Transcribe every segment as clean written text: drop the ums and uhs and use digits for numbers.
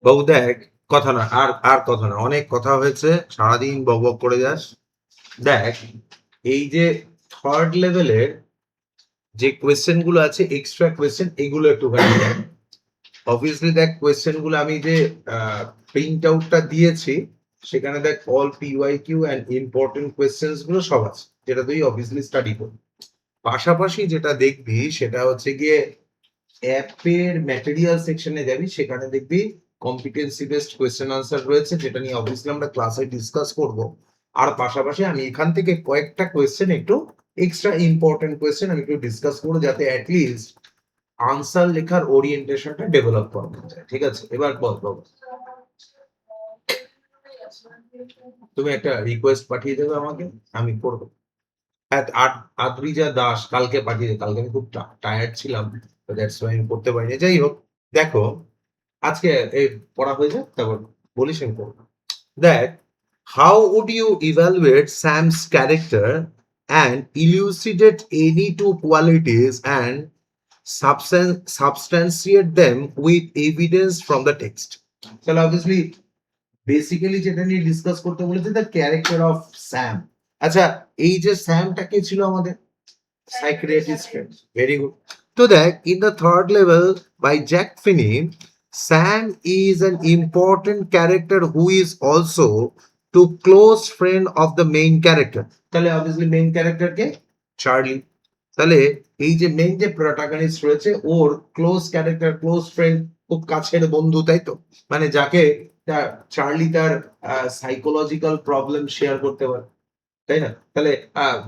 বাবু দেখ, কথা না, আর আর কথা না, অনেক কথা হয়েছে, সারাদিন বক বক করে যাস। দেখ, এই যে থার্ড লেভেলের যে কোয়েশ্চেন গুলো আছে, এক্সট্রা কোয়েশ্চেন, এগুলো একটুখানি দেখ। অবভিয়াসলি দেখ, কোয়েশ্চেন গুলো আমি যে প্রিন্ট আউটটা দিয়েছি, সেখানে দেখ all PYQ and important question গুলো সব আছে, যেটা তুই অবভিয়াসলি স্টাডি করবি। পাশাপাশি যেটা দেখবি সেটা হচ্ছে গিয়ে অ্যাপের ম্যাটেরিয়াল সেকশনে যাবি, সেখানে দেখবি কম্পিটেন্সি বেসড কোয়েশ্চেন আনসার রয়েছে, যেটা নিয়ে অবভিয়াসলি আমরা ক্লাসে ডিসকাস করব। আর পাশাপাশি আমি এখান থেকে কয়েকটা কোয়েশ্চেন, একটু এক্সট্রা ইম্পর্টেন্ট কোয়েশ্চেন আমি একটু ডিসকাস করবো, যাতে অ্যাটলিস্ট আনসার লেখার ওরিয়েন্টেশনটা ডেভেলপ করা যায়। ঠিক আছে, এবার বল বাবু, তুমি একটা রিকোয়েস্ট পাঠিয়ে দেবে আমাকে, আমি করবো। হ্যাঁ, আদ্রিজা দাস কালকে পাঠিয়ে, কালকে আমি খুব টায়ার্ড ছিলাম, দ্যাটস ওয়াই আমি করতে পারিনি। যাই হোক, দেখো, আজকে এই পড়া হয়ে যাক, তারপর বলিস আমি করবো। দেখ, how would you evaluate Sam's character and elucidate any two qualities and substantiate them with evidence from the text? তাহলে obviously বেসিক্যালি যেটা নিয়ে ডিসকাস করতে বলেছে, দ্য ক্যারেক্টার অফ স্যাম। আচ্ছা, এই যে স্যামটা কে ছিল আমাদের? Psychiatrist friends. Very good. So that in the third level by Jack Finney, Sam is an important character who is also to close friend of the main character. তাহলে obviously main character কে? Charlie. তাহলে এই যে main যে protagonist রয়েছে, ওর close character, close friend, খুব কাছের বন্ধু, তাই তো? মানে যাকে তার চার্লি তার সাইকোলজিক্যাল প্রবলেম শেয়ার করতে পারে, তাই না? তাহলে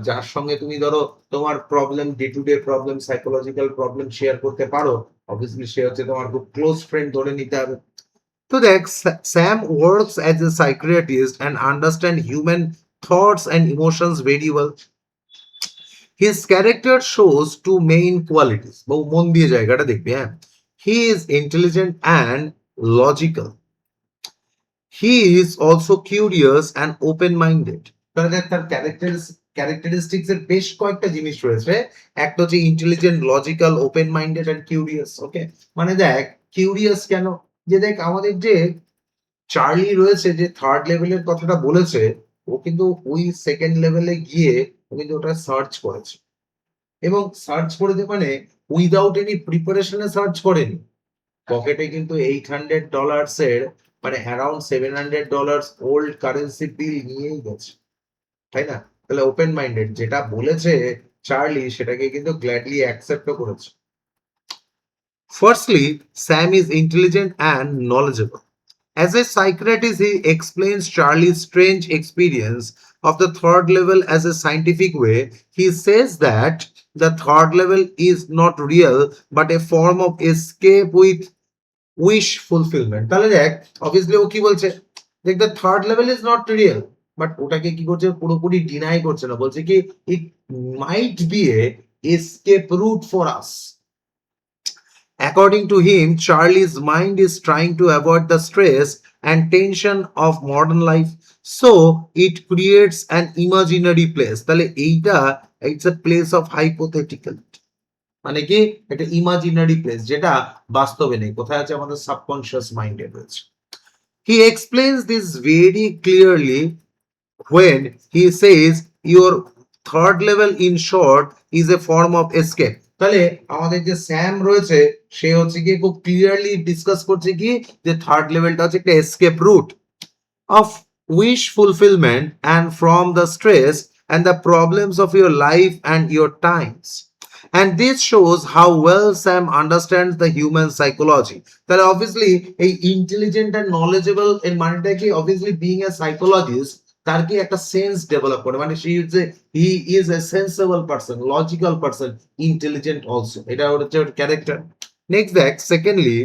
যার সঙ্গে তুমি ধরো তোমার problem, day to day problem, psychological problem share করতে পারো, অবভিয়াসলি সে হচ্ছে তোমার খুব ক্লোজ ফ্রেন্ড ধরে নিতে হবে। তো দেখ, Sam works as a psychiatrist and understand human thoughts and emotions very well. His character shows two main qualities, বহু মন দিয়ে জায়গাটা দেখবি, হ্যাঁ। He is intelligent and logical. He is also curious and open minded. তাহলে দেখ, তার characteristics এর বেশ কয়েকটা জিনিস রয়েছে। একটা হচ্ছে intelligent, logical, open minded and curious. Okay, মানে দেখ, কিউরিয়াস কেন? যে দেখ, আমাদের যে চার্লি রয়েছে, যে থার্ড লেভেলের কথাটা বলেছে, ও কিন্তু ওই সেকেন্ড লেভেলে গিয়ে ও কিন্তু ওটা সার্চ করেছে, এবং সার্চ করেছে মানে উইদাউট এনি প্রিপারেশনে সার্চ করেনি। পকেটে কিন্তু $800 এর, মানে অ্যারাউন্ড $700 ওল্ড কারেন্সি বিল নিয়েই গেছে, তাই না? তাহলে ওপেন মাইন্ডেড, যেটা বলেছে চার্লি সেটাকে কিন্তু গ্ল্যাডলি অ্যাকসেপ্টও করেছে। Firstly, Sam is intelligent and knowledgeable. As a psychiatrist, he explains Charlie's strange experience of the third level as a scientific way. He says that the third level is not real but a form of escape with wish fulfilment. তাহলে দেখ, obviously ও কি বলছে, দেখ, the third level is not real, but ওটাকে কি করছে, পুরোপুরি ডিনাই করছে না, বলছে কি it might be a escape route for us. According to him, Charlie's mind is trying to avoid the stress and tension of modern life, so it creates an imaginary place. তাহলে এইটা, it's a place of hypothetical, মানে কি, এটা imaginary place, যেটা বাস্তবে নেই, কোথায় আছে, আমাদের সাবকনশিয়াস মাইন্ডে রয়েছে। He explains this very clearly when he says your third level in short is a form of escape. তাহলে আমাদের যে স্যাম রয়েছে, সে হচ্ছে কি খুব ক্লিয়ারলি ডিসকাস করছে কি, যে থার্ড লেভেলটা হচ্ছে একটা escape route of wish fulfillment and from the stress and the problems of your life and your times. And this shows how well Sam understands the human psychology. তাহলে obviously এই intelligent and knowledgeable এর মানেটা কি, obviously being a psychologist, তার কি একটা sense develop করে, মানে he is a sensible person, logical person, intelligent also, এটা হচ্ছে ওর ক্যারেক্টার। নেক্সট দেখ, secondly,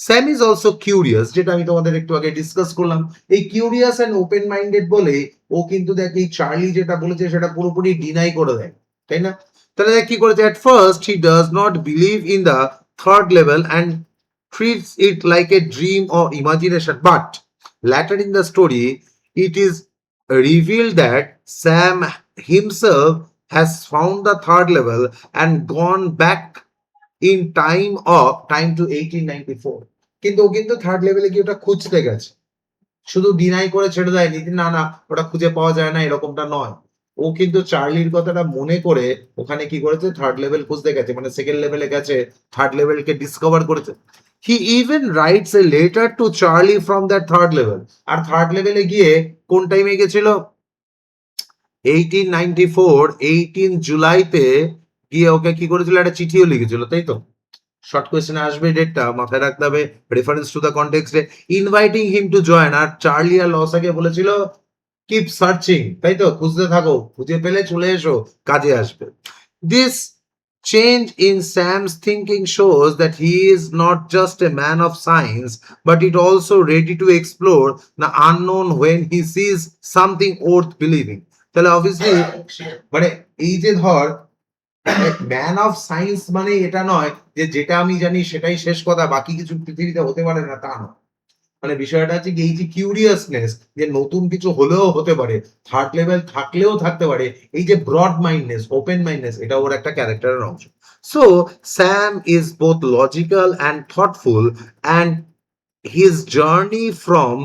Sam is also curious, যেটা আমি তোমাদের একটু আগে ডিসকাস করলাম। এই কিউরিয়াস অ্যান্ড ওপেন মাইন্ডেড বলে ও কিন্তু দেখ, এই চার্লি যেটা বলেছে সেটা পুরোপুরি ডিনাই করে দেয়, তাই না? তাহলে দেখ কি করেছে, at first he does not believe in the third level and treats it like a dream or imagination, but later in the story it is revealed that Sam himself has found the third level and gone back in time to 1894. কিন্তু ও কিন্তু third লেভেলে গিয়ে ওটা খুঁজতে গেছে, শুধু deny করে ছেড়ে দেয়নি যে না না ওটা খুঁজে পাওয়া যায় না, এরকমটা নয়। ও কিন্তু চার্লির কথাটা মনে করে ওখানে কি করেছে, থার্ড লেভেল খুঁজতে গেছে, মানে সেকেন্ড লেভেলে গেছে, থার্ড লেভেলকে ডিসকভার করেছে। He even writes a letter to Charlie from that third level. আর থার্ড লেভেলে গিয়ে কোন টাইমে গেছিল, 1894 18 জুলাইতে গিয়ে ওকে কি করেছিল, একটা চিঠিও লিখেছিল, তাই তো? শর্ট কোয়েশ্চেনে আসবে ডেটটা, মাথায় রাখতে হবে, রেফারেন্স টু দ্য কনটেক্সটে, ইনভাইটিং হিম টু জয়েন। আর চার্লি আর লসাকে বলেছিল কিপ সার্চিং, তাই তো, খুঁজতে থাকো, খুঁজে পেলে চলে এসো, কাজে আসবে। This change in Sam's thinking shows that he is not just a man of science but it also ready to explore the unknown when he sees something worth believing. তাহলে অবভিয়াসলি মানে এই যে ধর ম্যান অফ সায়েন্স মানে এটা নয় যে যেটা আমি জানি সেটাই শেষ কথা, বাকি কিছু পৃথিবীতে হতে পারে না, তা নয়। মানে বিষয়টা হচ্ছে কি, এই যে কিউরিয়াসনেস, যে নতুন কিছু হলেও হতে পারে, থার্ড লেভেল থাকলেও থাকতে পারে, এই যে ব্রড মাইন্ডনেস, ওপেন মাইন্ডনেস, এটা ওর একটা ক্যারেক্টারের অংশ। So Sam is both logical and thoughtful, and his journey from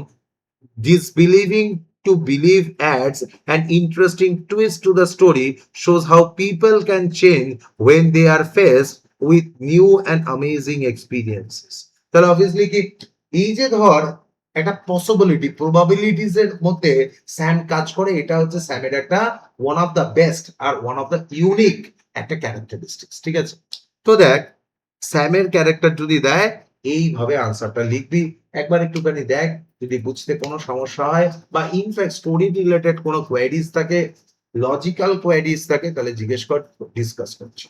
disbelieving to believe adds an interesting twist to the story, shows how people can change when they are faced with new and amazing experiences. তাহলে obviously কি, এই যে ধর একটা possibility, probabilities এর মধ্যে Sam কাজ করে, এটা হচ্ছে স্যামের একটা ওয়ান অফ দ্য বেস্ট আর ওয়ান অফ দ্য ইউনিক একটা ক্যারেক্টারিস্টিক্স, ঠিক আছে? তো দেখ, স্যামের ক্যারেক্টার যদি দেয়, এইভাবে আনসারটা লিখবি, একবার একটুখানি দেখ, যদি বুঝতে কোনো সমস্যা হয় বা ইনফ্যাক্ট স্টোরি রিলেটেড কোনো কোয়ারিজ থাকে, লজিক্যাল কোয়ারিজ থাকে, তাহলে জিজ্ঞেস কর, ডিসকাস করছি।